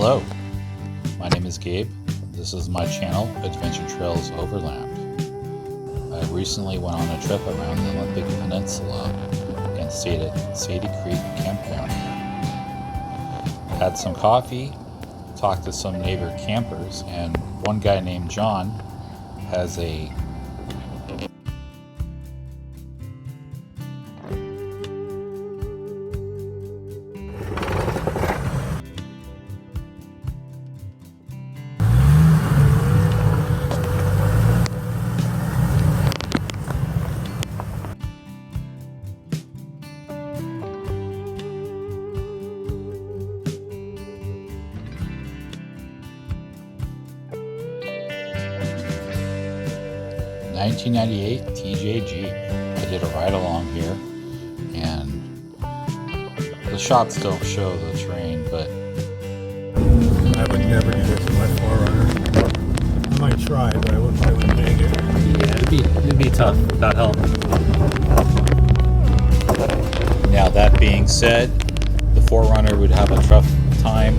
Hello, my name is Gabe. This is my channel, Adventure Trails Overland. I recently went on a trip around the Olympic Peninsula and stayed at Sadie Creek campground. Had some coffee, talked to some neighbor campers, and one guy named John has a (1998) TJG. I did a ride along here, and the shots don't show the terrain, but I would never do this in my 4Runner. I might try, but I wouldn't make it. Yeah, it'd be tough without help. now that being said, the 4Runner would have a tough time.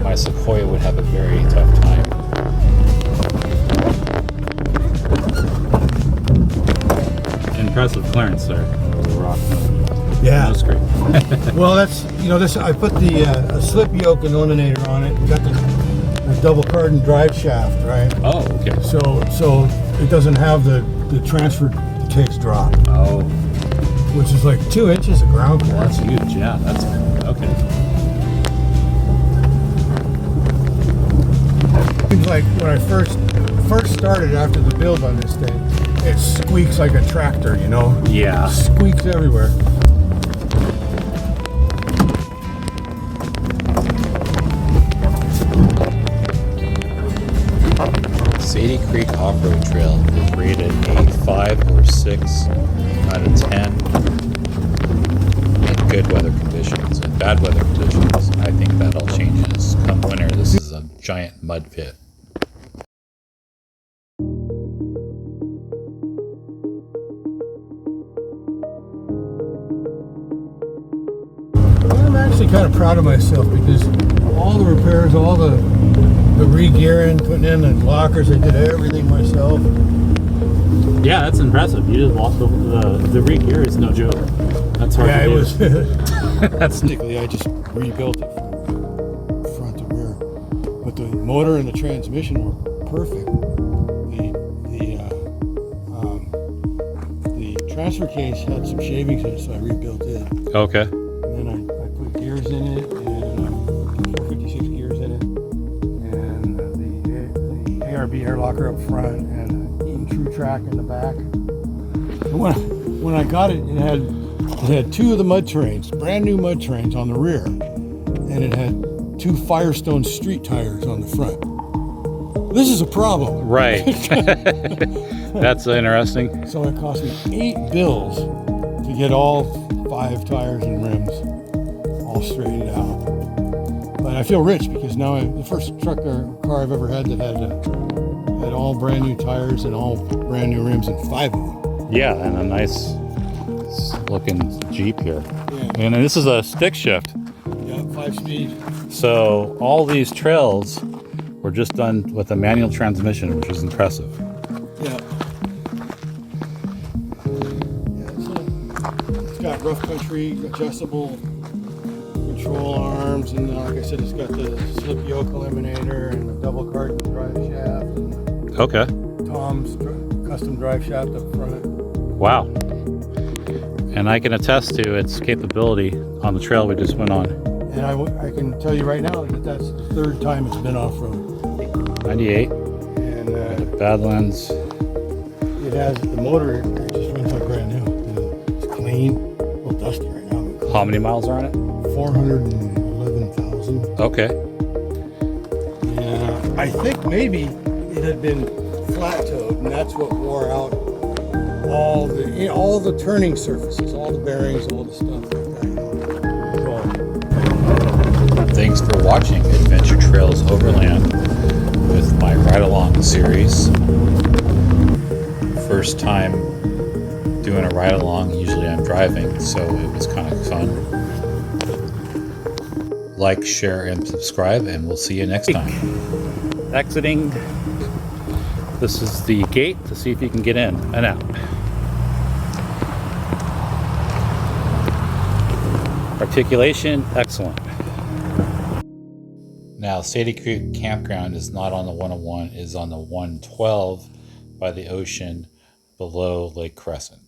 My Sequoia would have a very tough time. Impressive clearance there over the rock. Yeah. That's great. Well, that's, this, I put the a slip yoke and eliminator on it. Got the double cardan drive shaft, right? Oh, okay. So it doesn't have the transfer case drop, Oh, which is like 2 inches of ground well, clearance. that's huge. Yeah, that's okay. Seems like when I first started after the build on this thing, it squeaks like a tractor, Yeah. Squeaks everywhere. Sadie Creek Off-Road Trail is rated a 5 or 6 out of 10 in good weather conditions. In bad weather conditions, I think that all changes. Come winter, this is a giant mud pit. I'm actually kind of proud of myself because all the repairs, all the re-gearing, putting in the lockers, I did everything myself. Yeah, that's impressive. You just lost the re-gear is no joke. That's hard to do. It was. That's Basically, I just rebuilt it from front to rear, but the motor and the transmission were perfect. The transfer case had some shavings in it, so I rebuilt it. okay. And then I put gears in it, and 456 gears in it, and the ARB air locker up front, and Eaton True Track in the back. And when I got it, it had 2 of the mud terrains, brand new mud terrains on the rear, and it had 2 Firestone street tires on the front. This is a problem. Right. That's interesting. So it cost me 8 bills to get all 5 tires and rims all straightened out. But I feel rich because now the first truck or car I've ever had that had all brand new tires and all brand new rims and 5 of them. Yeah, and a nice looking Jeep here. Yeah. And this is a stick shift. Yeah, 5-speed. So all these trails were just done with a manual transmission, which is impressive. Yeah. It's got rough country adjustable control arms, and like I said, it's got the slip yoke eliminator and the double cardan drive shaft, and Okay. Tom's custom drive shaft up front. Wow. And I can attest to its capability on the trail we just went on. And I can tell you right now that that's the 3rd time it's been off-road. 98. And Badlands. it has the motor, it just runs like brand new. It's clean, a little dusty right now. But clean. How many miles are on it? 411,000. Okay. Yeah, I think maybe it had been flat-toed, and that's what wore out all the turning surfaces, all the bearings, all the stuff like that. Thanks for watching Adventure Trails Overland with my ride-along series. First time doing a ride-along, usually I'm driving, so it was kind of fun. like, share, and subscribe, and we'll see you next time. Exiting. This is the gate to see if you can get in and out. Articulation, excellent. Now, Sadie Creek Campground is not on the 101, it is on the 112 by the ocean below Lake Crescent.